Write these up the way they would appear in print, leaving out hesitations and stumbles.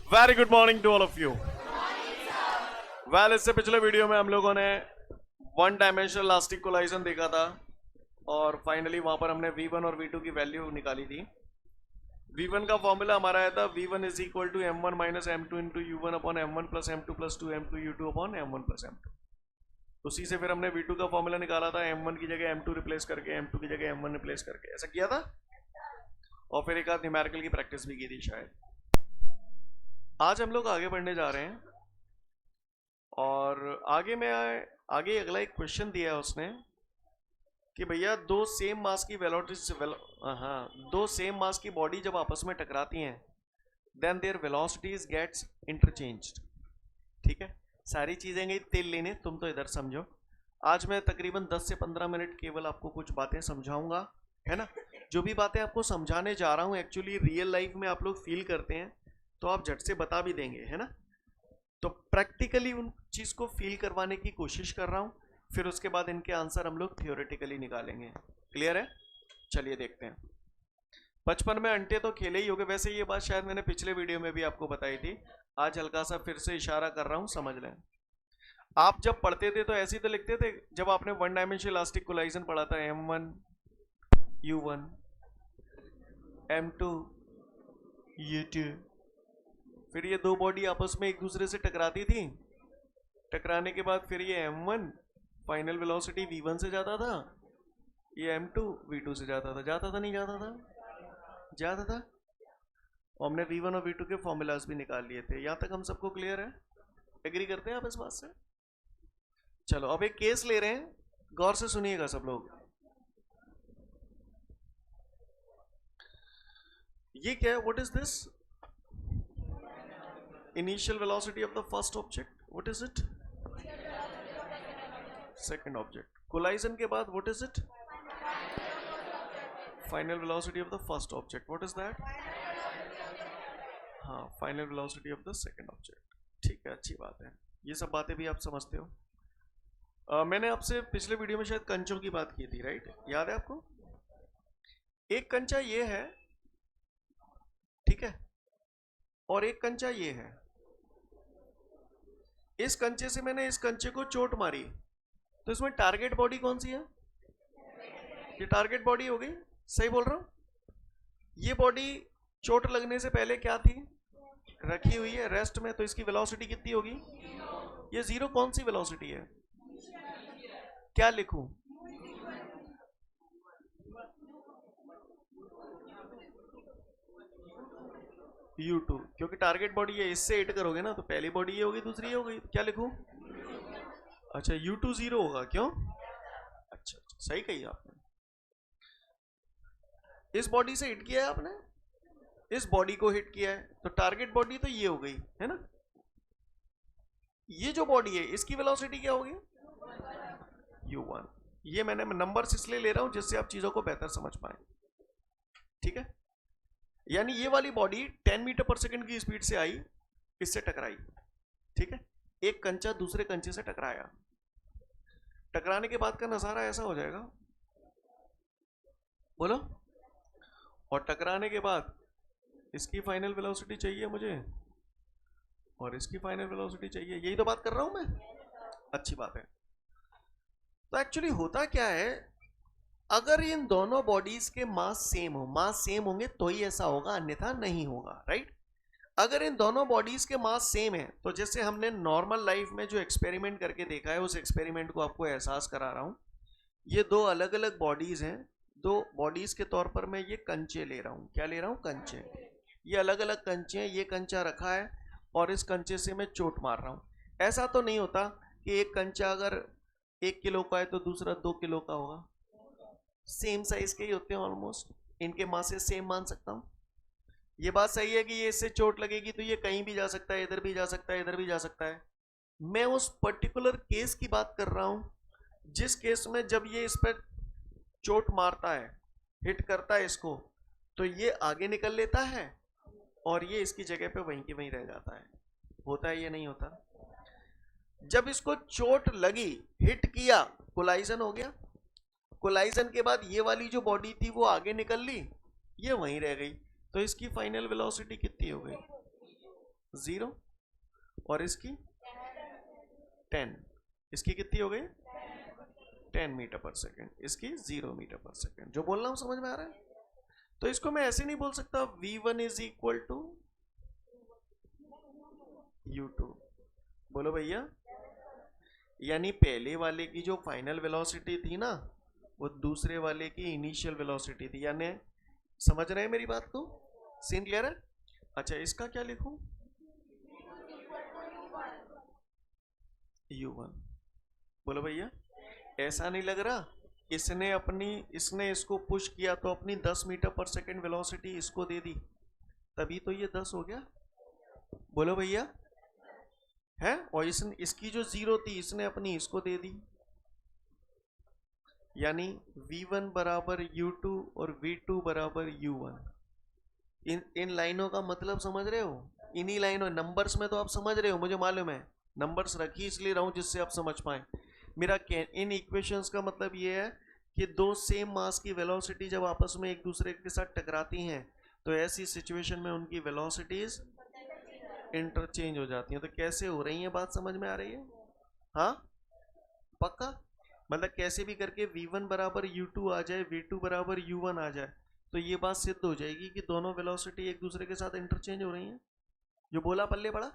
Very good morning to all of you. Well, इससे पिछले video में हम लोगों ने वन डायमेंशनल इलास्टिक कोलाइजन देखा था और फाइनली वहां पर हमने V1 और V2 की वैल्यू निकाली थी। V1 का फॉर्मूला हमारा आया था V1 is equal to M1 minus M2 into U1 upon M1 plus M2 plus 2M2 U2 upon M1 plus M2। उसी से फिर हमने V2 का फॉर्मूला निकाला था M1 की जगह M2 रिप्लेस करके, M2 की जगह M1 रिप्लेस करके, ऐसा किया था। और फिर एक आध न्यूमेरिकल की प्रैक्टिस भी की थी शायद। आज हम लोग आगे बढ़ने जा रहे हैं और आगे अगला एक क्वेश्चन दिया है उसने कि भैया दो सेम मास की बॉडी जब आपस में टकराती हैं then their velocities gets interchanged. ठीक है, सारी चीजें गई तेल लेने, तुम तो इधर समझो। आज मैं तकरीबन 10 से 15 मिनट केवल आपको कुछ बातें समझाऊंगा, है ना। जो भी बातें आपको समझाने जा रहा हूँ एक्चुअली रियल लाइफ में आप लोग फील करते हैं तो आप झट से बता भी देंगे, है ना। तो प्रैक्टिकली उन चीज को फील करवाने की कोशिश कर रहा हूं, फिर उसके बाद इनके आंसर हम लोग थियोरेटिकली निकालेंगे। क्लियर है? चलिए देखते हैं। बचपन में अंटे तो खेले ही होंगे, वैसे ये बात शायद मैंने पिछले वीडियो में भी आपको बताई थी, आज हल्का सा फिर से इशारा कर रहा हूं, समझ लें। आप जब पढ़ते थे तो ऐसे ही तो लिखते थे, जब आपने वन डायमेंशनल इलास्टिक कोलाइजन पढ़ा था, M1 U1 M2 U2, फिर ये दो बॉडी आपस में एक दूसरे से टकराती थी, टकराने के बाद फिर ये M1 फाइनल वेलोसिटी V1 से जाता था, ये M2 V2 से जाता था नहीं जाता था। और हमने V1 और V2 के फॉर्मूलाज भी निकाल लिए थे। यहां तक हम सबको क्लियर है? एग्री करते हैं आप इस बात से? चलो अब एक केस ले रहे हैं, गौर से सुनिएगा सब लोग। ये क्या है? What is this? Initial velocity of the first object, what is it? Second object. Collision के बाद what is it? Final velocity of the first object, what is that? हाँ, final velocity of the second object। ठीक है, अच्छी बात है, ये सब बातें भी आप समझते हो। मैंने आपसे पिछले वीडियो में शायद कंचों की बात की थी, राइट? याद है आपको? एक कंचा ये है, ठीक है, और एक कंचा ये है। इस कंचे से मैंने इस कंचे को चोट मारी, तो इसमें टारगेट बॉडी कौन सी है? ये टारगेट बॉडी हो गई, सही बोल रहा हूं। ये बॉडी चोट लगने से पहले क्या थी? रखी हुई है रेस्ट में, तो इसकी वेलोसिटी कितनी होगी? ये जीरो कौन सी वेलोसिटी है? क्या लिखूं? U2, क्योंकि टारगेट बॉडी है, इससे हिट करोगे ना तो पहली बॉडी ये होगी, दूसरी ये होगी, क्या लिखूं? अच्छा, U2 जीरो होगा, क्यों? अच्छा, सही कही आपने। इस बॉडी से हिट किया है आपने, इस बॉडी को हिट किया है, तो टारगेट बॉडी तो ये हो गई, है ना। ये जो बॉडी है इसकी वेलोसिटी क्या होगी? U1। ये मैंने नंबर्स इसलिए ले रहा हूं जिससे आप चीजों को बेहतर समझ पाए, ठीक है। यानी ये वाली बॉडी 10 मीटर पर सेकंड की स्पीड से आई, इससे टकराई, ठीक है। एक कंचा दूसरे कंचे से टकराया, टकराने के बाद का नजारा ऐसा हो जाएगा, बोलो। और टकराने के बाद इसकी फाइनल वेलोसिटी चाहिए मुझे और इसकी फाइनल वेलोसिटी चाहिए, यही तो बात कर रहा हूं मैं। अच्छी बात है। तो एक्चुअली होता क्या है, अगर इन दोनों बॉडीज के मास सेम हो, मास सेम होंगे तो ही ऐसा होगा, अन्यथा नहीं होगा, राइट। अगर इन दोनों बॉडीज के मास सेम है, तो जैसे हमने नॉर्मल लाइफ में जो एक्सपेरिमेंट करके देखा है, उस एक्सपेरिमेंट को आपको एहसास करा रहा हूं। ये दो अलग अलग बॉडीज हैं, दो बॉडीज के तौर पर मैं ये कंचे ले रहा हूं। क्या ले रहा हूं? कंचे। ये अलग अलग कंचे हैं, ये कंचा रखा है और इस कंचे से मैं चोट मार रहा हूं। ऐसा तो नहीं होता कि एक कंचा अगर 1 किलो का है तो दूसरा 2 किलो का होगा, सेम साइज के ही होते हैं ऑलमोस्ट, इनके मासेस सेम मान सकता हूं। ये बात सही है कि ये इससे चोट लगेगी तो ये कहीं भी जा सकता है, इधर भी जा सकता है, इधर भी जा सकता है। मैं उस पर्टिकुलर केस की बात कर रहा हूं जिस केस में जब ये इस पर चोट मारता है, हिट करता है इसको, तो ये आगे निकल लेता है और ये इसकी जगह पे वहीं की वहीं रह जाता है। होता है ये नहीं होता? जब इसको चोट लगी, हिट किया, कोलाइजन हो गया। कोलाइजन के बाद ये वाली जो बॉडी थी वो आगे निकल ली, ये वहीं रह गई, तो इसकी फाइनल वेलोसिटी कितनी हो गई? 0 और इसकी 10, इसकी कितनी हो गई 10 मीटर पर सेकेंड, इसकी 0 मीटर पर सेकेंड। जो बोल रहा हूं समझ में आ रहा है? तो इसको मैं ऐसे नहीं बोल सकता v1 is equal to u2, बोलो भैया। यानी पहले वाले की जो फाइनल वेलोसिटी थी ना वो दूसरे वाले की इनिशियल वेलोसिटी थी, यानी समझ रहे हैं मेरी बात को? सीन क्लियर है? अच्छा इसका क्या लिखूं? u1, बोलो भैया। ऐसा नहीं लग रहा इसने इसको पुश किया तो अपनी 10 मीटर पर सेकेंड वेलोसिटी इसको दे दी, तभी तो ये 10 हो गया, बोलो भैया है। और इसकी जो 0 थी इसने अपनी इसको दे दी, यानी v1 बराबर u2 और v2 बराबर u1। इन लाइनों का मतलब समझ रहे हो? इन्हीं लाइनों, नंबर्स में तो आप समझ रहे हो, मुझे मालूम है, नंबर्स रखी इसलिए रहा हूं जिससे आप समझ पाए। मेरा इन इक्वेशंस का मतलब ये है कि दो सेम मास की वेलोसिटी जब आपस में एक दूसरे के साथ टकराती हैं तो ऐसी सिचुएशन में उनकी वेलोसिटीज इंटरचेंज हो जाती हैं। तो कैसे हो रही है बात समझ में आ रही है? हाँ पक्का? मतलब कैसे भी करके v1 बराबर u2 आ जाए, v2 बराबर u1 आ जाए, तो ये बात सिद्ध हो जाएगी कि दोनों वेलोसिटी एक दूसरे के साथ इंटरचेंज हो रही हैं। जो बोला पल्ले पड़ा।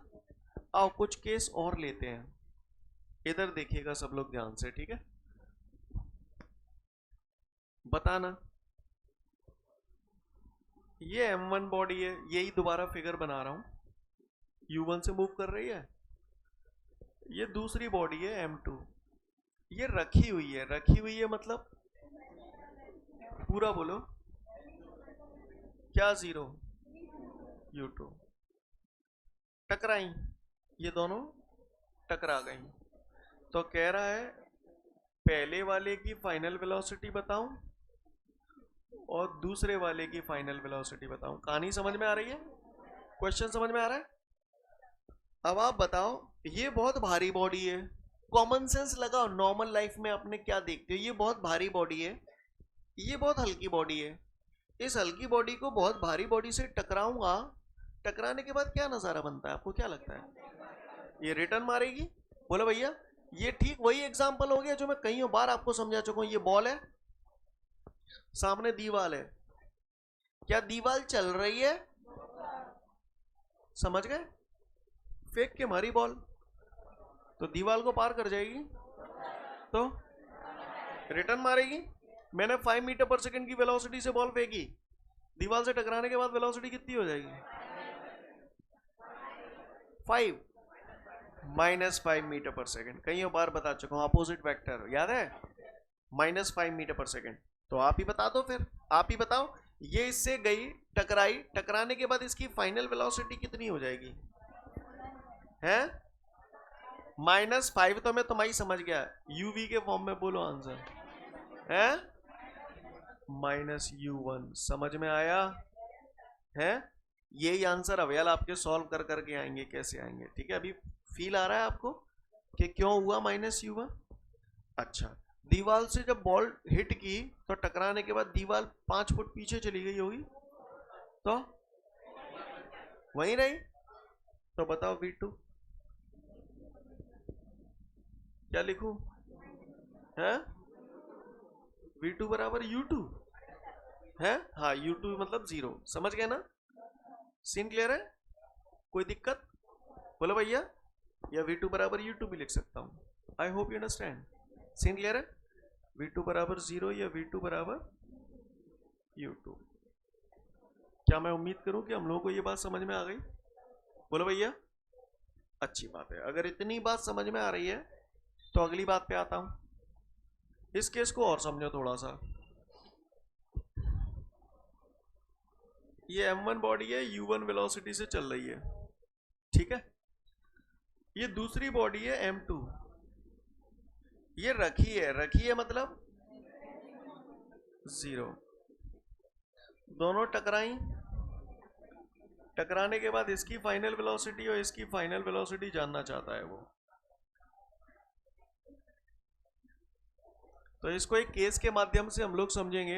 आओ कुछ केस और लेते हैं, इधर देखिएगा सब लोग ध्यान से, ठीक है? बताना, ये m1 बॉडी है, यही दोबारा फिगर बना रहा हूं, u1 से मूव कर रही है। ये दूसरी बॉडी है m2, ये रखी हुई है मतलब पूरा बोलो क्या 0 u2, टकराई, ये दोनों टकरा गई। तो कह रहा है पहले वाले की फाइनल वेलोसिटी बताऊं और दूसरे वाले की फाइनल वेलोसिटी बताऊं। कहानी समझ में आ रही है? क्वेश्चन समझ में आ रहा है? अब आप बताओ, ये बहुत भारी बॉडी है, कॉमन सेंस लगाओ, नॉर्मल लाइफ में आपने क्या देखते हो? ये बहुत भारी बॉडी है, ये बहुत हल्की बॉडी है। इस हल्की बॉडी को बहुत भारी बॉडी से टकराऊंगा, टकराने के बाद क्या नजारा बनता है आपको क्या लगता है? ये रिटर्न मारेगी, बोलो भैया। ये ठीक वही एग्जांपल हो गया जो मैं कई बार आपको समझा चुका हूं। ये बॉल है, सामने दीवार है, क्या दीवार चल रही है? समझ गए? फेंक के मारी बॉल तो दीवार को पार कर जाएगी, तो रिटर्न मारेगी। मैंने 5 मीटर पर सेकंड की वेलोसिटी से बॉल फेंकी, दीवार से टकराने के बाद वेलोसिटी कितनी हो जाएगी? 5 -5 मीटर पर सेकंड। कई बार बता चुका हूं, अपोजिट वेक्टर याद है, -5 मीटर पर सेकंड। तो आप ही बता दो, फिर आप ही बताओ, ये इससे गई, टकराई, टकराने के बाद इसकी फाइनल वेलोसिटी कितनी हो जाएगी? है -5 तो मैं तुम्हारी समझ गया, uv के फॉर्म में बोलो आंसर है -u1। समझ में आया है? यही आंसर अवेल आपके सॉल्व कर करके आएंगे, कैसे आएंगे, ठीक है? अभी फील आ रहा है आपको कि क्यों हुआ -u1? अच्छा, दीवार से जब बॉल हिट की तो टकराने के बाद दीवार 5 फुट पीछे चली गई होगी, तो वहीं रही। तो बताओ v2 क्या लिखूं? है v2 बराबर u2 है। हाँ u2 मतलब 0, समझ गए ना? सीन क्लियर है? कोई दिक्कत? बोलो भैया। या v2 बराबर u2 भी लिख सकता हूं। I hope you understand. Scene clear है? v2 बराबर 0 या v2 बराबर u2। क्या मैं उम्मीद करूं कि हम लोगों को ये बात समझ में आ गई? बोलो भैया। अच्छी बात है। अगर इतनी बात समझ में आ रही है तो अगली बात पे आता हूं। इस केस को और समझो थोड़ा सा। ये m1 बॉडी है, u1 वेलोसिटी से चल रही है, ठीक है? ये दूसरी बॉडी है m2, ये रखी है मतलब 0। दोनों टकराई, टकराने के बाद इसकी फाइनल वेलोसिटी और इसकी फाइनल वेलोसिटी जानना चाहता है वो। तो इसको एक केस के माध्यम से हम लोग समझेंगे।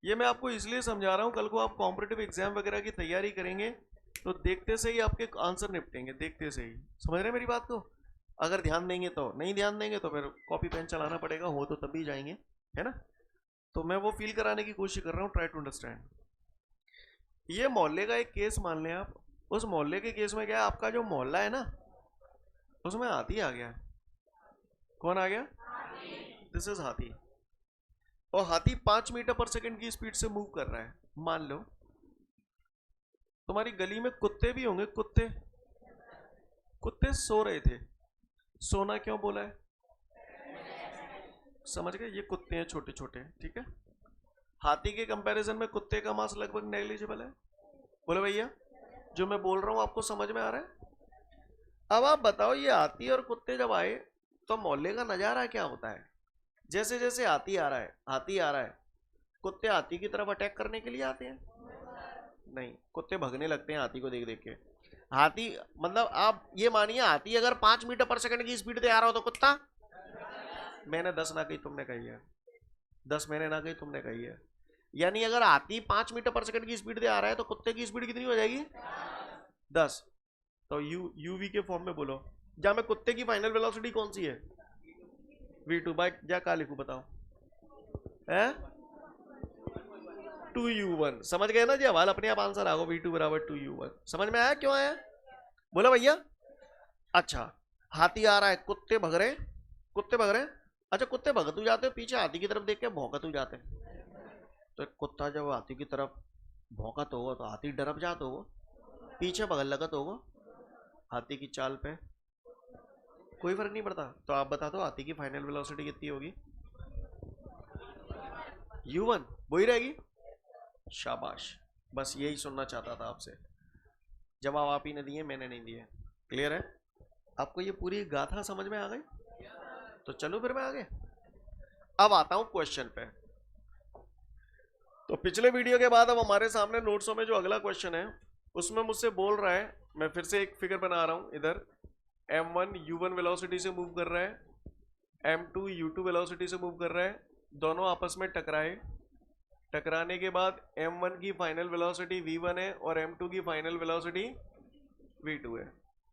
ये मैं आपको इसलिए समझा रहा हूं, कल को आप कॉम्पिटिटिव एग्जाम वगैरह की तैयारी करेंगे तो देखते से ही आपके आंसर निपटेंगे, देखते से ही। समझ रहे हैं मेरी बात को? अगर ध्यान देंगे तो, नहीं ध्यान देंगे तो फिर कॉपी पेन चलाना पड़ेगा, हो तो तभी जाएंगे, है ना? तो मैं वो फील कराने की कोशिश कर रहा हूँ, ट्राई टू अंडरस्टैंड। ये मोहल्ले का एक केस मान लें आप। उस मोहल्ले के केस में क्या है, आपका जो मोहल्ला है ना, उसमें हाथी आ गया। कौन आ गया? दिस इज हाथी। और हाथी 5 मीटर पर सेकंड की स्पीड से मूव कर रहा है। मान लो तुम्हारी गली में कुत्ते भी होंगे, कुत्ते कुत्ते सो रहे थे। सोना क्यों बोला है? समझ गए? ये कुत्ते हैं छोटे छोटे, ठीक है। हाथी के कंपैरिजन में कुत्ते का मांस लगभग नेग्लिजिबल है। बोले भैया, जो मैं बोल रहा हूं आपको समझ में आ रहा है? अब आप बताओ, ये हाथी और कुत्ते जब आए तो मोहल्ले का नजारा क्या होता है? जैसे जैसे हाथी आ रहा है, हाथी आ रहा है, कुत्ते हाथी की तरफ अटैक करने के लिए आते हैं? नहीं, कुत्ते भगने लगते हैं हाथी को देख देख के। हाथी मतलब आप ये मानिए, हाथी अगर 5 मीटर पर सेकंड की स्पीड से आ रहा हो तो कुत्ता, मैंने 10 ना कही, तुमने कही है। 10 मैंने ना कही, तुमने कही है। यानी अगर हाथी 5 मीटर पर सेकंड की स्पीड से आ रहा है तो कुत्ते की स्पीड कितनी हो जाएगी? 10। तो यूवी के फॉर्म में बोलो, जहां में कुत्ते की फाइनल वेलोसिटी कौन सी है? v2 बाय, क्या क्या लिखूं बताओ? है 2u1। समझ गए ना जी? हवाल अपने आप आंसर आ गो, v2 बराबर 2u1। समझ में आया क्यों आया? बोला भैया। अच्छा, हाथी आ रहा है, कुत्ते भग रहे हैं, कुत्ते भग रहे हैं। अच्छा, कुत्ते भगतू जाते हो, पीछे हाथी की तरफ देख के भौंकतू जाते हैं। तो कुत्ता जब हाथी की तरफ भौंकत होगा तो हाथी डरब जात होगा, पीछे भगल लगत होगा। हाथी की चाल पे कोई फर्क नहीं पड़ता। तो आप बता दो हाथी की फाइनल वेलोसिटी कितनी होगी? u1 वही रहेगी। शाबाश, बस यही सुनना चाहता था आपसे। जवाब आप ही ने दिए, मैंने नहीं दिए। क्लियर है? आपको ये पूरी गाथा समझ में आ गई? तो चलो फिर मैं आगे अब आता हूं क्वेश्चन पे। तो पिछले वीडियो के बाद अब हमारे सामने नोट्सों में जो अगला क्वेश्चन है उसमें मुझसे बोल रहा है, मैं फिर से एक फिगर बना रहा हूं इधर। m1 u1 वेलोसिटी से मूव कर रहा है, m2 u2 वेलोसिटी से मूव कर रहा है, दोनों आपस में टकराए। टकराने के बाद m1 की फाइनल वेलोसिटी v1 है और m2 की फाइनल वेलोसिटी v2 है।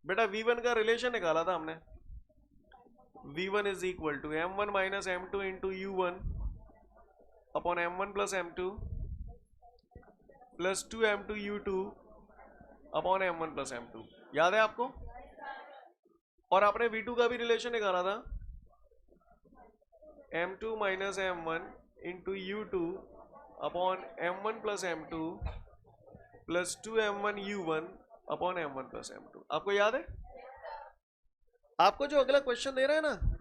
बेटा v1 का रिलेशन निकाला था हमने, v1 is equal to m1 minus m2 into u1 upon m1 plus m2 plus 2m2 u2 upon m1 plus m2। याद है आपको? और आपने v2 का भी रिलेशन निकाला था, m2 minus m1 into u2 upon m1 plus m2 plus 2m1 u1 upon m1 plus m2। आपको याद है? आपको जो अगला क्वेश्चन दे रहा है ना,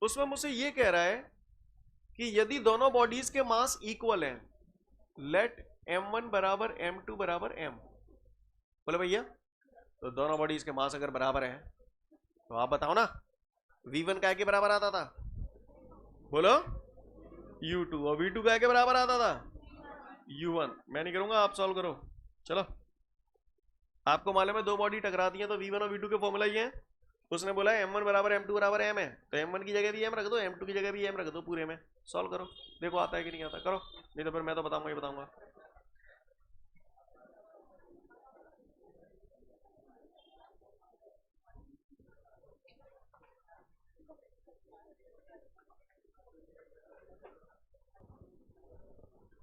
उसमें मुझसे ये कह रहा है कि यदि दोनों बॉडीज के मास इक्वल हैं, लेट m1 बराबर m2 बराबर m। बोले भैया, तो दोनों बॉडीज के मास अगर बराबर हैं तो आप बताओ ना, v1 काय के बराबर आता था? बोलो u2। और v2 काय के बराबर आता था? u1। मैं नहीं करूंगा, आप सॉल्व करो। चलो, आपको मालूम है दो बॉडी टकरा दी है तो v1 और v2 के फॉर्मूला ये है। उसने बोला m1 बराबर m2 बराबर m है, तो m1 की जगह भी m रख दो, m2 की जगह भी m रख दो, पूरे में सॉल्व करो, देखो आता है कि नहीं आता। करो, नहीं तो फिर मैं तो बताऊंगा ही बताऊंगा।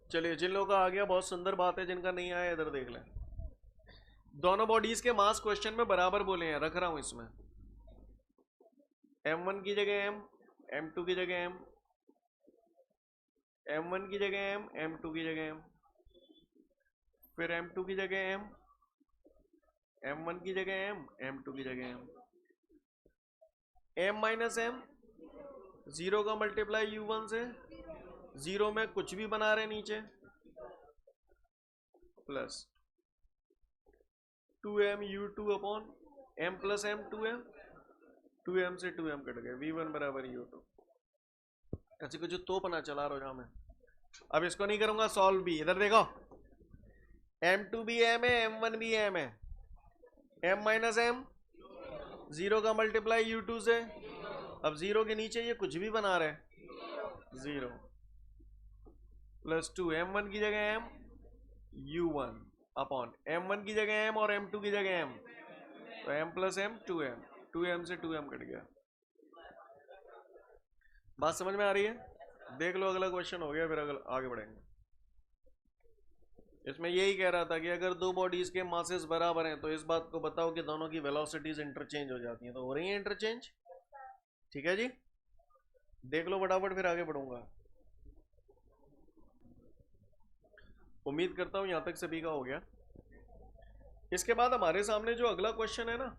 चलिए, जिन लोगों का आ गया बहुत सुंदर बात है, जिनका नहीं आया इधर देख लें। दोनों बॉडीज के मास क्वेश्चन में बराबर बोले हैं, रख रहा हूं इसमें। m1 की जगह m, m2 की जगह m, m1 की जगह m, m2 की जगह m, फिर m2 की जगह m, m1 की जगह m, m2 की जगह m। m minus m, zero का मल्टीप्लाई u1 से, जीरो में कुछ भी बना रहे नीचे, plus 2m u2 upon m plus m 2m, 2m से 2m कट गए, v1 बराबर u2। ऐसे कुछ तो पना चला रहा हूं मैं। अब इसको नहीं करूंगा सॉल्व भी, इधर देखो, m2 भी m है, m1 भी m है, m माइनस m, जीरो का मल्टीप्लाई u2 से। अब जीरो के नीचे ये कुछ भी बना रहे, जीरो प्लस 2 m1 की जगह m u1 अपॉन m1 की जगह m और m2 की जगह m, तो m plus m 2m, 2m से 2m कट गया। बात समझ में आ रही है? देख लो अगला क्वेश्चन हो गया, फिर आगे बढ़ेंगे। इसमें यही कह रहा था कि अगर दो बॉडीज के मासेस बराबर हैं तो इस बात को बताओ कि दोनों की वेलोसिटीज इंटरचेंज हो जाती हैं, तो हो रही है इंटरचेंज। ठीक है जी, देख लो फटाफट, फिर आगे बढ़ूंगा। उम्मीद करता हूं यहां तक सभी का हो गया। इसके बाद हमारे सामने जो अगला क्वेश्चन है ना,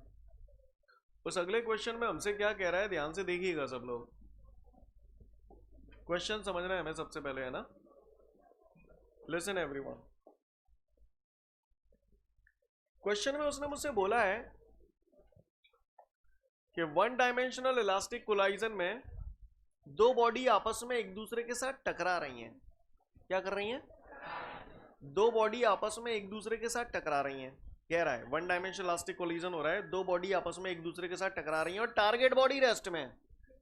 उस अगले क्वेश्चन में हमसे क्या कह रहा है, ध्यान से देखिएगा सब लोग। क्वेश्चन समझना है हमें सबसे पहले, है ना? Listen everyone. क्वेश्चन में उसने मुझसे बोला है कि वन डायमेंशनल इलास्टिक कोलाइजन में दो बॉडी आपस में एक दूसरे के साथ टकरा रही हैं। क्या कर रही हैं? दो बॉडी आपस में एक दूसरे के साथ टकरा रही हैं। कह रहा है वन डायमेंशनल इलास्टिक कोलिजन हो रहा है, दो बॉडी आपस में एक दूसरे के साथ टकरा रही हैं और टारगेट बॉडी रेस्ट में।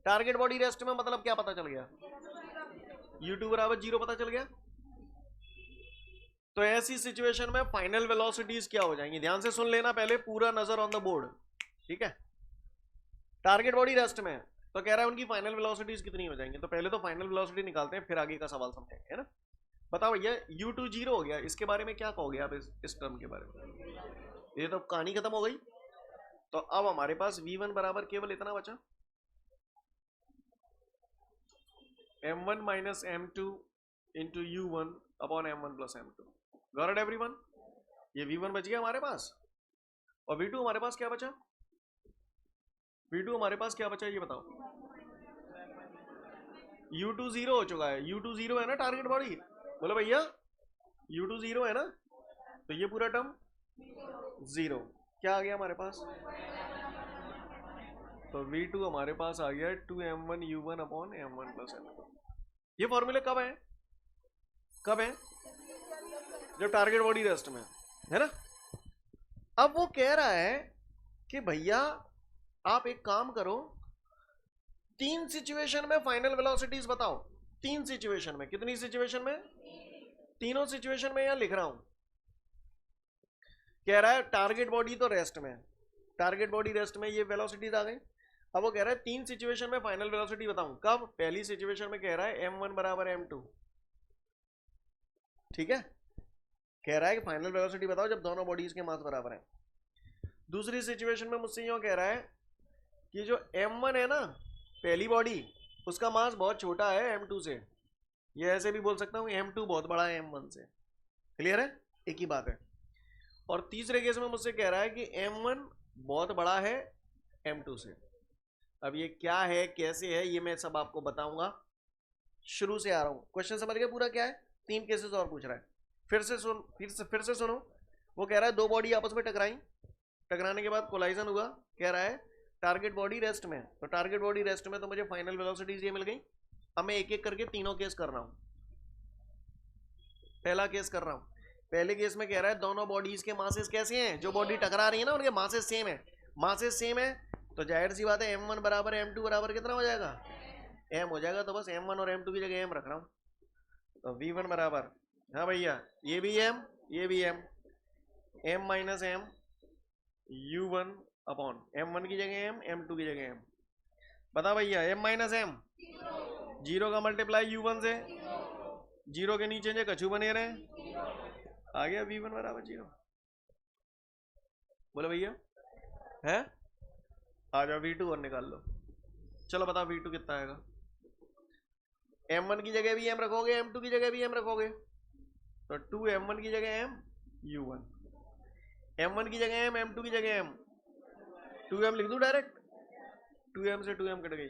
टारगेट बॉडी रेस्ट में मतलब क्या पता चल गया? u2 बराबर 0 पता चल गया। तो ऐसी सिचुएशन में फाइनल वेलोसिटीज क्या हो जाएंगी? ध्यान से सुन लेना पहले, पूरा नजर ऑन द बोर्ड। ठीक है, टारगेट बॉडी रेस्ट में, तो कह रहा है उनकी फाइनल वेलोसिटीज कितनी हो जाएंगी। तो पहले तो फाइनल वेलोसिटी निकालते हैं, फिर आगे का सवाल समझेंगे, है ना? बताओ भैया, u2 0 हो गया, इसके बारे में क्या कहोगे आप? इस टर्म के बारे में ये तो कहानी खत्म हो गई। तो अब हमारे पास v1 बराबर केवल इतना बचा, m1 minus m2 into u1 upon m1 plus m2। Got it everyone? ये v1 बच गया हमारे पास, और v2 हमारे पास क्या बचा? v2 हमारे पास क्या बचा ये बताओ। u2 0 हो चुका है, u2 0 है ना टारगेट बॉडी? बोलो भैया, u2 0 है ना, तो ये पूरा टर्म 0। क्या आ गया हमारे पास? तो v2 हमारे पास आ गया 2m1 u1 upon m1 plus m2। ये फॉर्मूले कब है? कब है? जब टारगेट बॉडी रेस्ट में, है ना? अब वो कह रहा है कि भैया आप एक काम करो, तीन सिचुएशन में फाइनल वेलोसिटीज बताओ। तीन सिचुएशन में, कितनी सिचुएशन में? तीनों सिचुएशन में यहां लिख रहा हूं। कह रहा है टारगेट बॉडी तो रेस्ट में, टारगेट बॉडी रेस्ट में, ये वेलोसिटीज आ गई। अब वो कह रहा है तीन सिचुएशन में फाइनल वेलोसिटी बताऊं। कब? पहली सिचुएशन में कह रहा है m1 बराबर m2। ठीक है, कह रहा है कि फाइनल वेलोसिटी बताओ जब दोनों बॉडीज के मास बराबर हैं। दूसरी सिचुएशन में मुझसे यूं कह रहा है कि जो m1 है ना, पहली बॉडी, उसका मास बहुत छोटा है m2 से। ये ऐसे भी बोल सकता हूं m2 बहुत बड़ा है m1 से। क्लियर है? एक ही बात है। और तीसरे केस में मुझसे कह रहा है कि m1 बहुत बड़ा है m2 से। अब ये क्या है, कैसे है, ये मैं सब आपको बताऊंगा। शुरू से आ रहा हूं, क्वेश्चन समझ गए पूरा क्या है? तीन केसेस और पूछ रहा है। फिर से सुनो। वो कह रहा है दो बॉडी आपस में टकराई, टकराने के बाद कोलाइजन हुआ। कह रहा है टारगेट बॉडी रेस्ट में, तो टारगेट बॉडी रेस्ट में तो मुझे फाइनल वेलोसिटीज ये मिल गई। अब मैं एक एक करके तीनों केस कर रहा हूं। पहला केस कर रहा हूं। पहले केस में कह रहा है दोनों बॉडीज के मासेस कैसे हैं? जो बॉडी टकरा रही है ना, उनके मासेस सेम है। मासेस सेम है तो जाहिर सी बात है m1 बराबर m2 बराबर कितना हो जाएगा? m हो जाएगा। तो बस m1 और m2 की जगह m रख रहा हूं। तो v1 बराबर, हाँ भैया, ये भी m, ये भी m, m minus m u1 upon m1 की जगह m, m2 की जगह m। बता भैया, m माइनस m, 0 का मल्टीप्लाई u1 से, 0 के नीचे जो कछू बने रहे, आ गया v1 बराबर 0। बोलो भैया, है? आ जाओ v2 और निकाल लो। चलो बताओ v2 कितना आएगा? m1 की जगह भी m रखोगे, m2 की जगह भी m रखोगे, तो 2m1 की जगह m u1, m1 की जगह m, m2 की जगह m, 2m लिख दूं डायरेक्ट? 2m से 2m कट गई।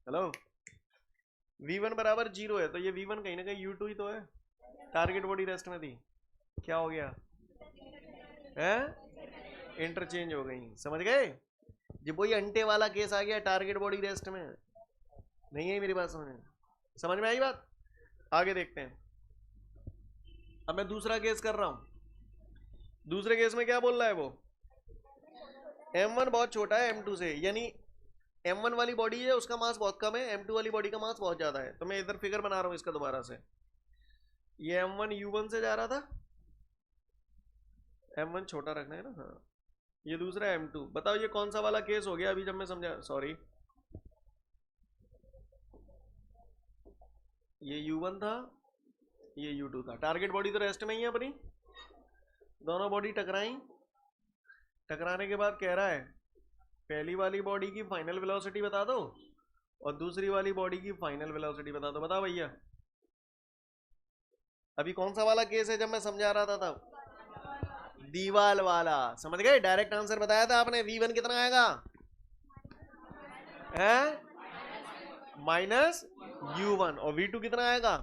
हेलो, v1 बराबर 0 है, तो ये v1 कहीं ना कहीं u2 ही तो है। टारगेट बॉडी रेस्ट में थी, क्या हो गया? है? इंटरचेंज हो गई। समझ गए? जब वही अंटे वाला केस आ गया टारगेट बॉडी रेस्ट में। नहीं है मेरी बात समझ में आई बात? आगे देखते हैं। अब मैं दूसरा केस कर रहा हूं। दूसरे केस में क्या बोल रहा है वो? m1 बहुत छोटा है m2 से, यानी m1 वाली बॉडी है उसका मास बहुत कम है, m2 वाली बॉडी का मास बहुत ज्यादा है। तो मैं इधर फिगर बना रहा हूं इसका दोबारा से। ये M1 U1 से जा रहा था, M1 छोटा रखना है ना, हाँ। ये दूसरा M2, बताओ ये कौन सा वाला केस हो गया अभी जब मैं समझा, सॉरी ये U1 था, ये U2 था। टारगेट बॉडी तो रेस्ट में ही है अपनी, दोनों बॉडी टकराई, टकराने के बाद कह रहा है पहली वाली बॉडी की फाइनल वेलोसिटी बता दो और दूसरी वाली बॉडी की फाइनल वेलोसिटी बता दो। बताओ भैया अभी कौन सा वाला केस है जब मैं समझा रहा था तब, दीवाल वाला, समझ गए? डायरेक्ट आंसर बताया था आपने, V1 कितना आएगा है -U1 और V2 कितना आएगा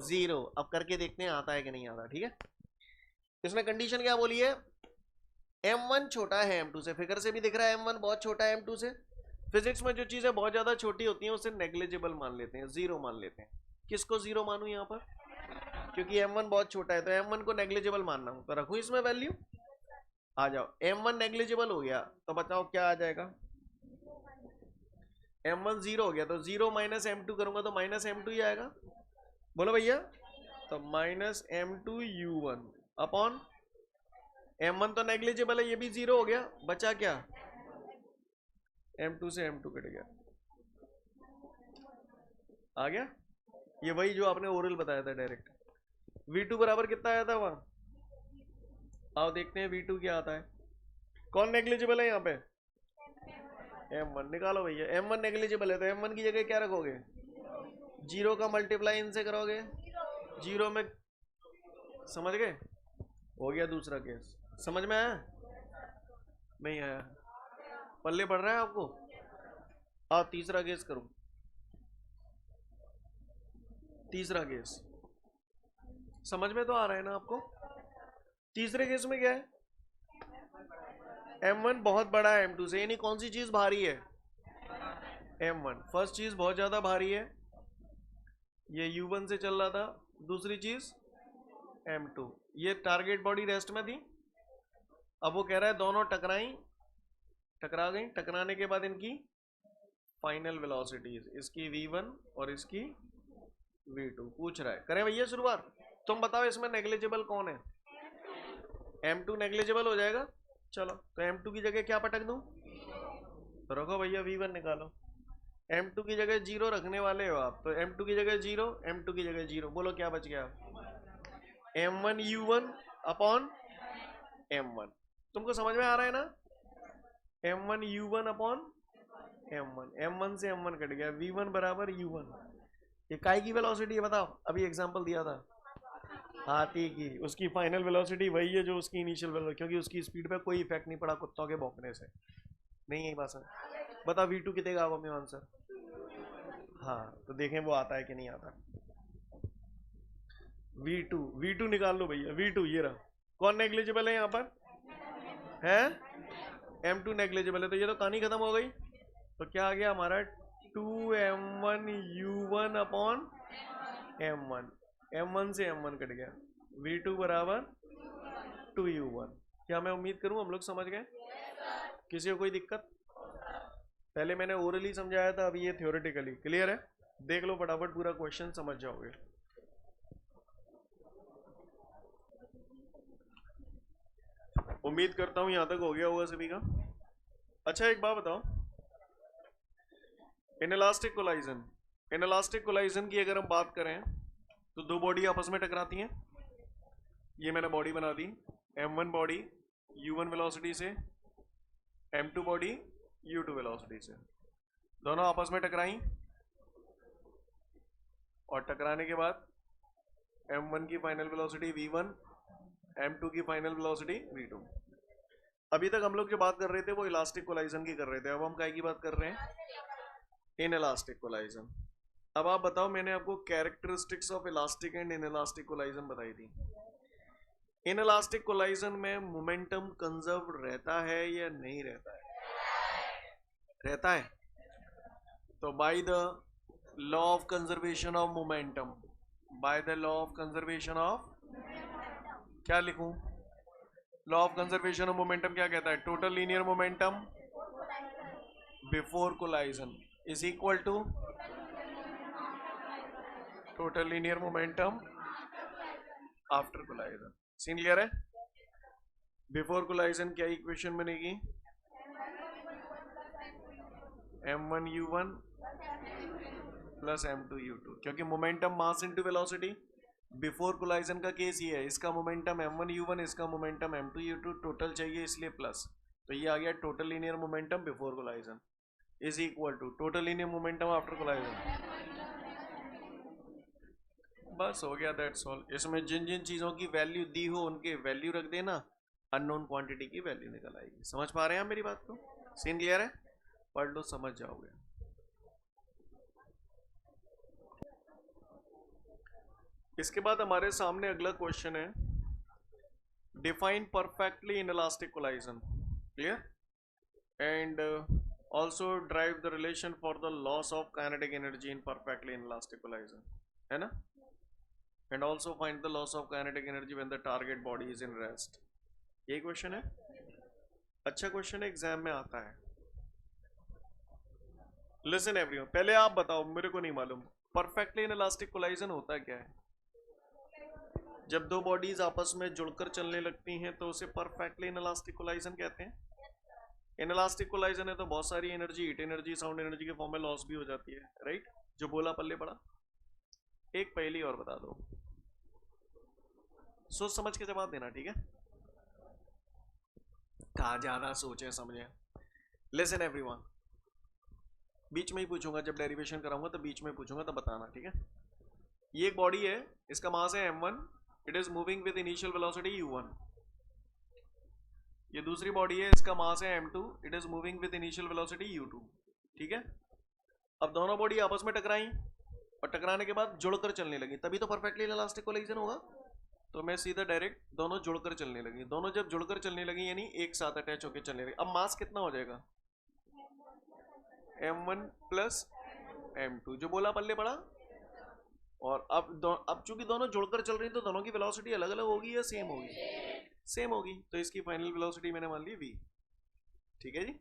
0। अब करके देखते हैं आता है कि नहीं आता, ठीक है। इसने कंडीशन क्या बोली है, M1 छोटा है M2 से, फिगर से भी दिख रहा है M1 बहुत छोटा है M2 से। फिजिक्स में जो चीजें बहुत ज्यादा छोटी होती हैं उसे नेग्लिजिबल मान लेते हैं, जीरो मान लेते हैं। किसको जीरो मानूं यहाँ पर, क्योंकि M1 बहुत छोटा है तो M1 को नेग्लिजिबल मानना हूं, तो रखूं इसमें वैल्यू। आ जाओ, M1 नेग्लिजिबल हो गया तो बताओ क्या आ जाएगा, M1 0 हो गया तो 0 - M2 करूंगा तो -M2 ही आएगा। बोलो भैया, तो -M2U1 अपॉन M1 तो नेग्लिजिबल है, ये भी 0 हो गया, बचा क्या M2 से M2 कट गया, आ गया। ये वही जो आपने ओरल बताया था डायरेक्ट। V2 बराबर कितना आया था वहां, आओ देखते हैं V2 क्या आता है। कौन नेग्लिजिबल है यहाँ पे, M1 निकालो भैया। M1 नेग्लिजिबल है तो M1 की जगह क्या रखोगे, 0 का मल्टीप्लाई इनसे करोगे, 0 में, समझ गए, हो गया दूसरा केस। समझ में आया, नहीं आया, पल्ले पड़ रहा है आपको। आओ तीसरा केस करूं, तीसरा केस समझ में तो आ रहा है ना आपको। तीसरे केस में क्या है, M1 बहुत बड़ा है M2 से, यानी कौन सी चीज भारी है, M1। फर्स्ट चीज बहुत ज्यादा भारी है, ये U1 से चल रहा था, दूसरी चीज M2, ये टारगेट बॉडी रेस्ट में थी। अब वो कह रहा है दोनों टकराई, टकरा गई, टकराने के बाद इनकी फाइनल वेलोसिटीज, इसकी V1 और इसकी V2 पूछ रहा है। करें भैया शुरुआत, तुम बताओ इसमें नेग्लिजिबल कौन है, M2 नेग्लिजिबल हो जाएगा। चलो तो M2 की जगह क्या पटक दूं, तो रखो भैया V1 निकालो। M2 की जगह 0 रखने वाले हो आप, तो M2 की जगह 0, M2 की जगह 0, बोलो क्या बच गया, M1U1 अपॉन M1। तुमको समझ में आ रहा है ना, M1U1 अपॉन M1, M1 से M1 कट गया, V1 बराबर U1। ये काय की वेलोसिटी है बताओ, अभी एग्जांपल दिया था हाथी की, उसकी फाइनल वेलोसिटी वही है जो उसकी इनिशियल वेलोसिटी, क्योंकि उसकी स्पीड पे कोई इफेक्ट नहीं पड़ा कुत्तों के भौंकने से। नहीं है बात, बता V2 कितने का होगा मेरा आंसर। हाँ तो देखें वो आता है कि नहीं आता। V2 निकाल लो भैया, V2 ये रहा। कौन नेग्लिजिबल है यहाँ पर, है M2 नेग्लिजिबल है, तो ये तो कहानी खत्म हो गई। तो क्या आ गया हमारा 2M1U1 अपॉन M1, M1 से M1 कट गया, V2 बराबर 2U1। क्या मैं उम्मीद करूं हम लोग समझ गए, किसी को कोई दिक्कत। पहले मैंने ओरली समझाया था, अभी ये थ्योरेटिकली क्लियर है। देख लो फटाफट पूरा क्वेश्चन समझ जाओगे। उम्मीद करता हूं यहां तक हो गया होगा सभी का। अच्छा एक बात बताओ, इनइलास्टिक कोलाइजन, इनइलास्टिक कोलाइजन की अगर हम बात करें तो दो बॉडी आपस में टकराती हैं। ये मैंने बॉडी बना दी, M1 बॉडी U1 वेलोसिटी से, M2 बॉडी U2 वेलोसिटी से, दोनों आपस में टकराई और टकराने के बाद M1 की फाइनल वेलोसिटी V1, M2 की फाइनल वेलोसिटी V2। अभी तक हम लोग जो बात कर रहे थे वो इलास्टिक कोलाइजन की कर रहे थे, अब हम काय की बात कर रहे हैं, इनइलास्टिक कोलाइजन। अब आप बताओ, मैंने आपको characteristics of elastic and inelastic collision बताई थी। इनइलास्टिक कोलाइजन में मोमेंटम कंजर्व रहता है या नहीं रहता है, रहता है। तो by the law of conservation of momentum, by the law of conservation of, क्या लिखूं, law of conservation of momentum क्या कहता है, total linear momentum before collision is equal to total linear momentum after collision. Scene clear है? Before collision क्या equation बनेगी? m1u1 plus m2u2, क्योंकि momentum mass into velocity. Before collision का case ये है, इसका मोमेंटम m1u1, इसका मोमेंटम m2u2, टोटल चाहिए इसलिए प्लस, तो ये आ गया total linear momentum before collision is equal to total linear momentum after collision. बस हो गया, दैट्स ऑल। इसमें जिन जिन चीजों की वैल्यू दी हो उनके वैल्यू रख देना, अननोन क्वांटिटी की वैल्यू निकल आएगी। समझ पा रहे हैं आप मेरी बात को? सीन क्लियर है? पढ़ लो, समझ जाओगे। इसके बाद हमारे सामने अगला क्वेश्चन है, define perfectly inelastic collision. Clear? And also drive the relation for the loss of kinetic energy in perfectly inelastic collision, है ना? And also find the loss of kinetic energy when the target body is in rest. ये question है, अच्छा question है, exam में आता है। Listen everyone, पहले आप बताओ, मेरे को नहीं मालूम परफेक्टली इनइलास्टिक कोलाइजन होता क्या है। जब दो बॉडीज आपस में जुड़कर चलने लगती हैं तो उसे परफेक्टली इनइलास्टिक कोलाइजन कहते हैं। इनइलास्टिक कोलाइजन है तो बहुत सारी energy, heat energy, sound energy के फॉर्म में लॉस भी हो जाती है, राइट? जो बोला पल्ले पड़ा। एक पहली और बता दो, सोच समझ के जवाब देना, ठीक है? कहा ज्यादा सोचे समझे। लिसन एवरीवन, बीच में ही पूछूंगा, जब डेरिवेशन कराऊंगा तो बीच में पूछूंगा, तो बताना, ठीक है? ये एक बॉडी है, इसका मास है m1, it is moving with initial velocity u1। ये दूसरी बॉडी है, इसका मास है m2, it is moving with initial velocity u2, ठीक है? अब दोनों बॉडी आपस में टकराई और टकराने के बाद जुड़कर चलने लगी, तभी तो परफेक्टली इनइलास्टिक कोलाइजन होगा। तो मैं सीधा डायरेक्ट, दोनों जुड़कर चलने लगी, दोनों जब जुड़कर चलने लगी यानी एक साथ अटैच होकर चलने लगी। अब मास कितना हो जाएगा? m1 प्लस m2, जो बोला पल्ले पड़ा। और अब चूंकि दोनों जुड़कर चल रही, तो दोनों की वेलोसिटी अलग अलग होगी या सेम होगी? सेम होगी, तो इसकी फाइनल वेलोसिटी मैंने मान ली v, ठीक है जी?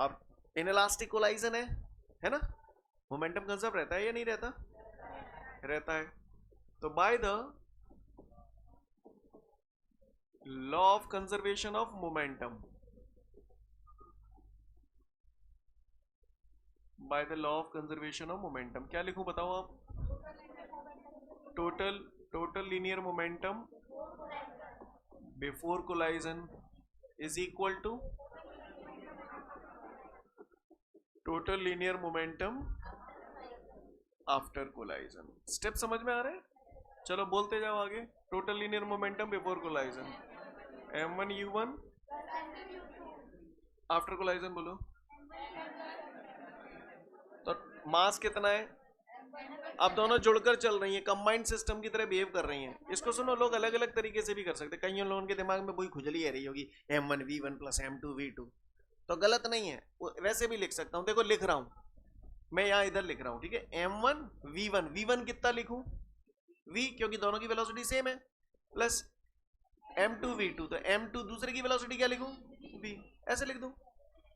अब इनइलास्टिक कोलाइजन है ना? मोमेंटम कंजर्व रहता है या नहीं रहता? रहता है। तो by the law of conservation of momentum, by the law of conservation of momentum, क्या लिखूं बताओ आप? Total linear momentum before collision is equal to total linear momentum after collision. Step समझ में आ रहे हैं? चलो बोलते जाओ आगे। Total linear momentum before collision m1u1, after collision बोलो। तो मास कितना है? अब दोनों जुड़कर चल रही हैं, कंबाइंड सिस्टम की तरह बिहेव कर रही हैं। इसको सुनो, लोग अलग अलग तरीके से भी कर सकते हैं। कई लोगों के दिमाग में वही खुजली आ रही होगी m1v1 प्लस m2v2, तो गलत नहीं है, वैसे भी लिख सकता हूं। देखो लिख रहा हूं मैं, यहां इधर लिख रहा हूं, ठीक है? m1v1, v1 कितना लिखूं? v, क्योंकि दोनों की वेलोसिटी सेम है, प्लस m2v2, तो m2 दूसरे की वेलोसिटी क्या लिखूं? v, ऐसे लिख दूं,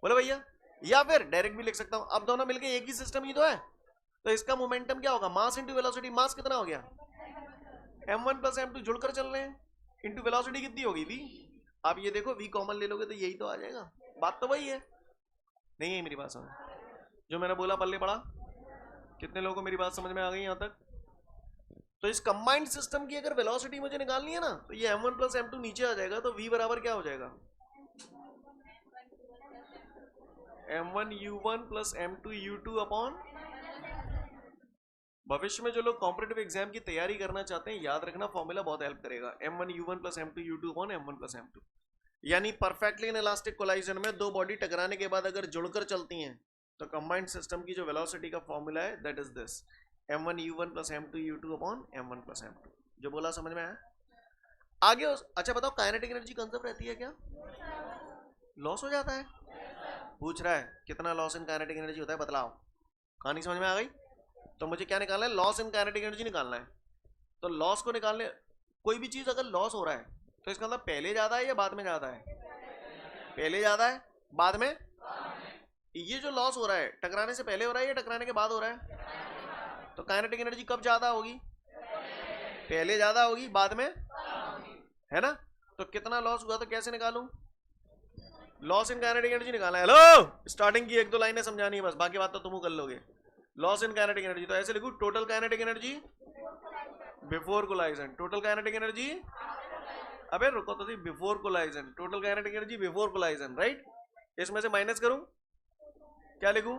बोले भैया। या फिर डायरेक्ट भी लिख सकता हूं, अब दोनों मिलके एक ही सिस्टम ही तो है, तो इसका मोमेंटम क्या होगा? Mass into velocity. मास कितना हो गया? m1 प्लस m2 जुड़कर चल रहे हैं, इंटू वेलोसिटी कितनी होगी? v। आप ये देखो, v कॉमन ले लोगे तो यही तो आ जाएगा। बात तो वही है, नहीं है मेरी बात समझ? जो मैंने बोला पल्ले पड़ा, कितने लोगों को मेरी बात समझ में आ गई यहां तक? तो इस कंबाइंड सिस्टम की अगर वेलोसिटी मुझे निकालनी है ना, तो ये m1 प्लस m2 नीचे आ जाएगा, तो v बराबर क्या हो जाएगा? m1u1 plus m2u2 upon. भविष्य में जो लोग कॉम्पिटिटिव एग्जाम की तैयारी करना चाहते हैं, याद रखना फॉर्मूला बहुत हेल्प करेगा, m1u1 plus m2u2 upon m1 plus m2। यानी परफेक्टली इनइलास्टिक कोलाइजन में दो बॉडी टकराने के बाद अगर जुड़कर चलती हैं, तो कंबाइंड सिस्टम की जो वेलोसिटी का फॉर्मूला है, that is this, m1u1 plus m2u2 upon m1 plus m2। जो बोला समझ में आया? आगे अच्छा बताओ, काइनेटिक एनर्जी कंजर्व रहती है क्या? लॉस हो जाता है? पूछ रहा है कितना लॉस इन काइनेटिक एनर्जी होता है, बतलाओ। कहानी समझ में आ गई? तो मुझे क्या निकालना है? लॉस इन काइनेटिक एनर्जी निकालना है। तो लॉस को निकालने, कोई भी चीज अगर लॉस हो रहा है तो इसका मतलब पहले ज्यादा है या बाद में ज्यादा है? पहले ज्यादा है, बाद में? ये जो लॉस हो रहा है टकराने से पहले हो रहा है या टकराने के बाद हो रहा है? तो काइनेटिक एनर्जी कब ज्यादा होगी? पहले ज्यादा होगी बाद में, है ना? तो कितना लॉस हुआ तो कैसे निकालूं? लॉस इन काइनेटिक एनर्जी निकालना है। हेलो, स्टार्टिंग की एक दो लाइनें समझानी है बस, बाकी बात तो तुम कर लोगे। लॉस इन काइनेटिक एनर्जी तो ऐसे लिखूं, total kinetic energy before collision, total kinetic energy, अबे रुको तो सही, before collision, total kinetic energy before collision, right? इसमें से माइनस करूं, क्या लिखूं?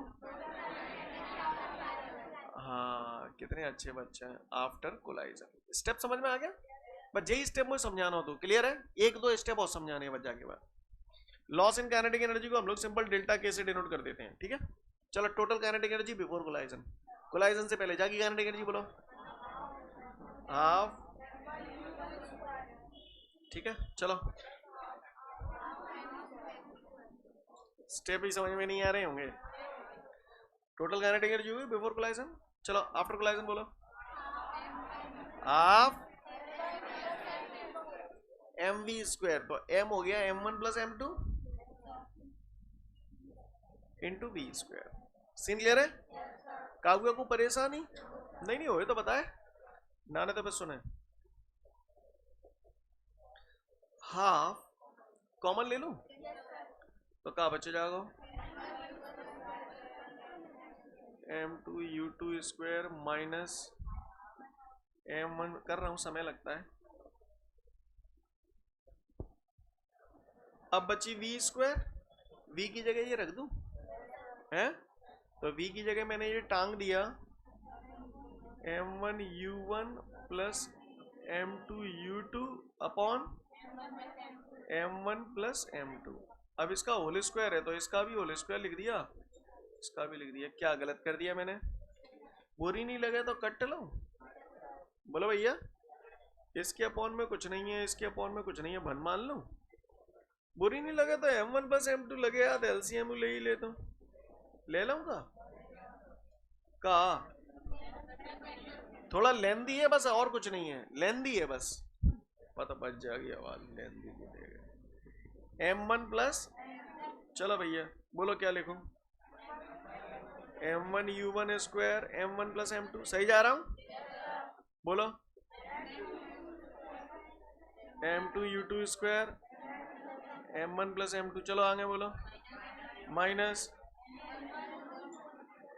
हाँ, कितने अच्छे बच्चे हैं, आफ्टर कोलाइजन। स्टेप समझ में आ गया? बस यही स्टेप मुझे समझाना हो तो क्लियर है। एक दो स्टेप और समझाने हैं बस जाके बाद। लॉस इन काइनेटिक एनर्जी को हम लोग सिंपल डेल्टा के से डिनोट कर देते हैं, ठीक है? चलो, total kinetic energy before collision, collision से पहले जाकी काइनेटिक एनर्जी बोलो, हाफ, ठीक है? चलो, स्टेप ही समझ में नहीं आ रहे होंगे। टोटल काइनेटिक एनर्जी हुई बिफोर कोलाइजन, चलो आफ्टर कोलाइजन बोलो, हाफ एम वी स्क्वायर, तो एम हो गया m1 plus m2 into V square. Scene clear है? कागुआ को परेशानी नहीं हो तो बताए, नाने तो बस सुने। हाफ कॉमन ले लूं तो क्या बचे जाएगा, m2 u2 square minus m1, कर रहा हूं, समय लगता है। अब बची वी स्क्वायर, वी की जगह ये रख दूं, है? तो v की जगह मैंने ये टांग दिया m1 u1 plus m2 u2 upon m1 plus m2। अब इसका होल स्क्वायर है तो इसका भी होल स्क्वायर लिख दिया, इसका भी लिख दिया। क्या गलत कर दिया मैंने? बुरी नहीं लगे तो कट लो, बोलो भैया। इसके अपॉन में कुछ नहीं है, इसके अपॉन में कुछ नहीं है, भन मान लो। बुरी नहीं लगे तो m1 प्लस m2 लगे यार, एलसीएम ले ही ले, तो ले लाऊंगा का, थोड़ा लेंदी है बस, और कुछ नहीं है, लेंदी है बस, पता बच जाएगी आवाज, लेंदी मिलेगा। m1 प्लस, चलो भैया बोलो क्या लिखूं, m1 u1 square m1 plus m2, सही जा रहा हूं? बोलो m2 u2 square m1 plus m2, चलो आगे बोलो, minus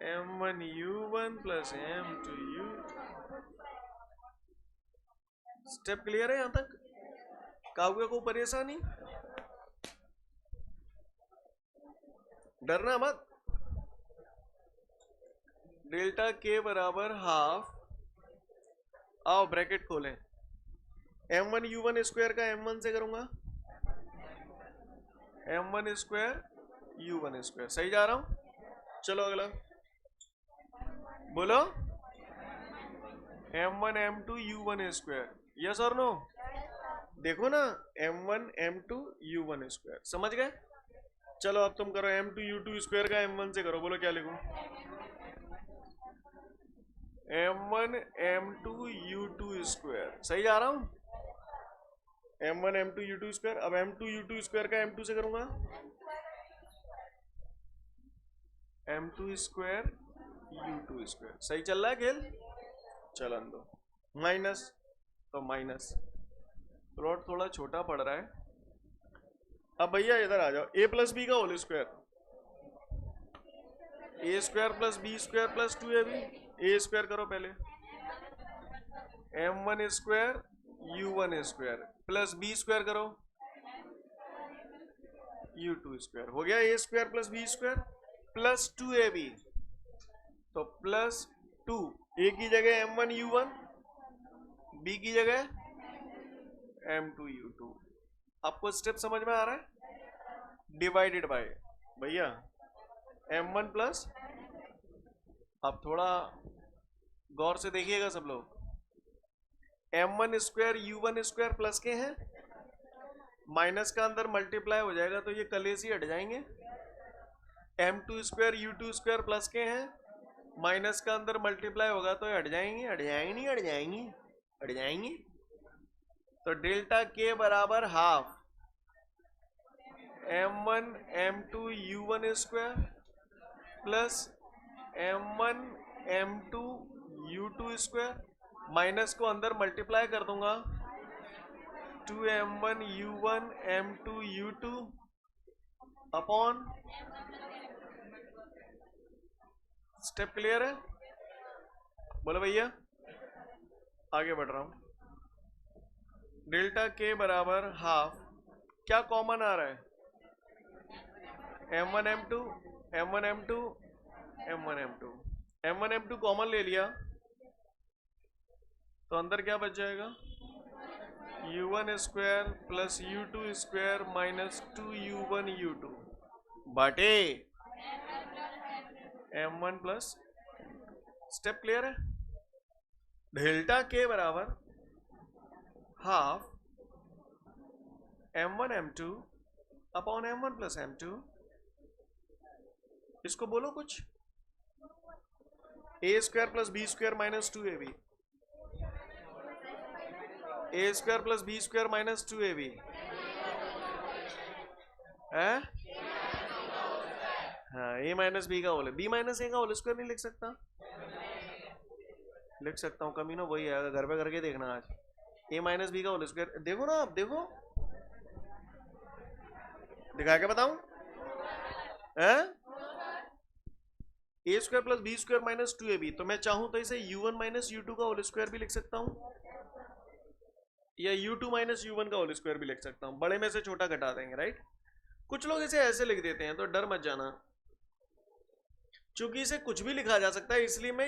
m1 u1 plus m2 u। Step clear है यहां तक? कागुआ को परेशानी, डरना मत। डेल्टा के बराबर हाफ, आओ ब्रैकेट खोलें, m1 u1 स्क्वायर का m1 से करूंगा, m1 स्क्वायर u1 स्क्वायर, सही जा रहा हूं? चलो अगला बोलो, m1 m2 u1 square, yes और नो? देखो ना, m1 m2 u1 स्क्वायर, समझ गए? चलो अब तुम करो m2 u2 स्क्वायर का m1 से करो, बोलो क्या लिखूं, m1 m2 u2 स्क्वायर, सही जा रहा हूं? m1 m2 u2 स्क्वायर, अब m2 u2 स्क्वायर का m2 से करूंगा, m2 स्क्वायर u2 स्क्वायर, सही चल रहा है खेल? चलन दो, माइनस, तो माइनस, प्लॉट थोड़ा छोटा पड़ रहा है। अब भैया इधर आ जाओ, a प्लस बी का whole square, A square plus B square plus 2ab, A square करो पहले, m1 square u1 square plus B square करो u2 स्क्वायर, हो गया A square plus B square plus 2ab, तो प्लस 2, ए की जगह m1 u1, B की जगह m2 u2। आपको स्टेप समझ में आ रहा है? डिवाइडेड बाय भैया m1 प्लस, अब थोड़ा गौर से देखिएगा सब लोग, m1 square u1 square plus के हैं, माइनस का अंदर मल्टीप्लाई हो जाएगा तो ये कलेस ही हट जाएंगे, m2 square u2 square plus के हैं, माइनस का अंदर मल्टीप्लाई होगा तो हट जाएंगे, हट जाएंगे नहीं, हट जाएंगे, हट जाएंगे। तो डेल्टा के बराबर half m1 m2 u1 square plus m1 m2 u2 square minus को अंदर मल्टीप्लाई कर दूंगा 2m1u1 m2u2 upon, step clear है? बोलो भैया, आगे बढ़ रहा हूं। डेल्टा के बराबर हाफ, क्या कॉमन आ रहा है? m1 m2 m1 m2 m1 m2 m1 m2 common ले लिया तो अंदर क्या बच जाएगा? u1 square plus u2 square minus 2u1 u2 बटे m1 प्लस, स्टेप क्लियर है? डेल्टा के बराबर half m1 m2 upon m1 plus m2, इसको बोलो कुछ, a square plus B square minus 2ab, a square plus B square minus 2ab है? हाँ, a minus B का होल है, b माइनस ए का होल स्क्वायर नहीं लिख सकता? लिख सकता हूँ, कमी ना वही है, घर पे करके देखना आज। a माइनस बी का होल स्क्वायर, देखो ना आप, देखो दिखा के बताऊं है? a square plus B square minus 2ab, तो मैं चाहूं तो इसे u1 माइनस u2 का होल स्क्वायर भी लिख सकता हूं, या u2 माइनस u1 का होल स्क्वायर भी लिख सकता हूं, बड़े में से छोटा घटा देंगे, राइट? कुछ लोग इसे ऐसे लिख देते हैं, तो डर मत जाना, क्योंकि इसे कुछ भी लिखा जा सकता है, इसलिए मैं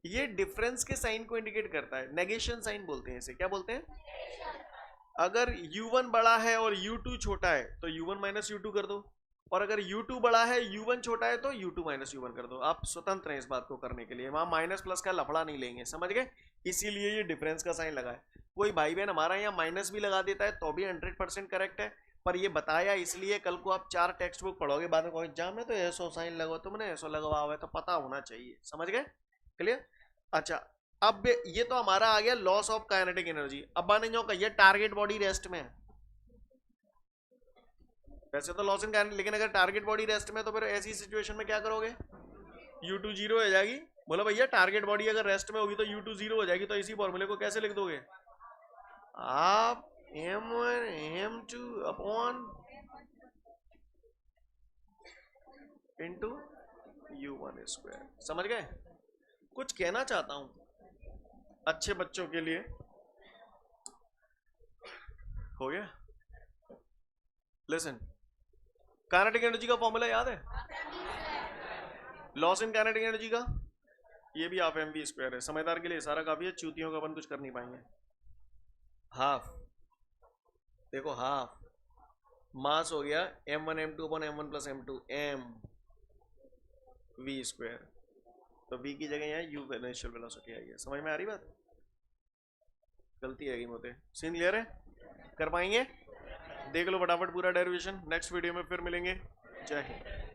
ये डिफरेंस के साइन को इंडिकेट करता है, नेगेशन साइन बोलते हैं इसे, क्या बोलते हैं? अगर u1 बड़ा है और u2 छोटा है तो u1 माइनस u2 कर दो, और अगर u2 बड़ा है u1 छोटा है तो u2 माइनस u1 कर दो। आप स्वतंत्र हैं इस बात को करने के लिए, वहां माइनस प्लस का लफड़ा नहीं लेंगे, समझ गए? इसीलिए ये डिफरेंस का साइन लगा है। कोई भाई बहन हमारा यहाँ माइनस भी लगा देता है तो भी 100% करेक्ट है, पर ये बताया इसलिए, कल को आप 4 टेक्स्ट बुक पढ़ोगे, बाद में एग्जाम में तो ऐसो साइन लगा, तुमने ऐसो लगवा हुआ है, तो पता होना चाहिए, समझ गए? क्लियर? अच्छा, अब ये तो हमारा आ गया लॉस ऑफ काइनेटिक एनर्जी। अब माने जो कहिए टारगेट बॉडी रेस्ट में है, वैसे तो लॉस इन काइनेटिक, लेकिन अगर टारगेट बॉडी रेस्ट में तो फिर ऐसी सिचुएशन में क्या करोगे? u2 जीरो हो जाएगी। बोला भैया टारगेट बॉडी अगर रेस्ट में होगी तो u2 जीरो हो जाएगी, तो इसी फॉर्मूले को कैसे लिख दोगे आप? m1 m2 upon into u1 square, समझ गए? कुछ कहना चाहता हूं अच्छे बच्चों के लिए, हो गया? लिसन, काइनेटिक एनर्जी का फॉर्मूला याद है? लॉस इन काइनेटिक एनर्जी का ये भी हाफ mv स्क्वायर है, समझदार के लिए सारा काफी है, चूतियों का अपन कुछ कर नहीं पाएंगे। हाफ, देखो हाफ मास हो गया m1 m2 upon m1 plus m2 m v square, तो v की जगह यहाँ u इनिशियल वेलोसिटी आई है, समझ में आ रही बात? गलती है मोटे, सीन क्लियर है? कर पाएंगे? देख लो फटाफट पूरा डेरिवेशन, नेक्स्ट वीडियो में फिर मिलेंगे। जय हिंद।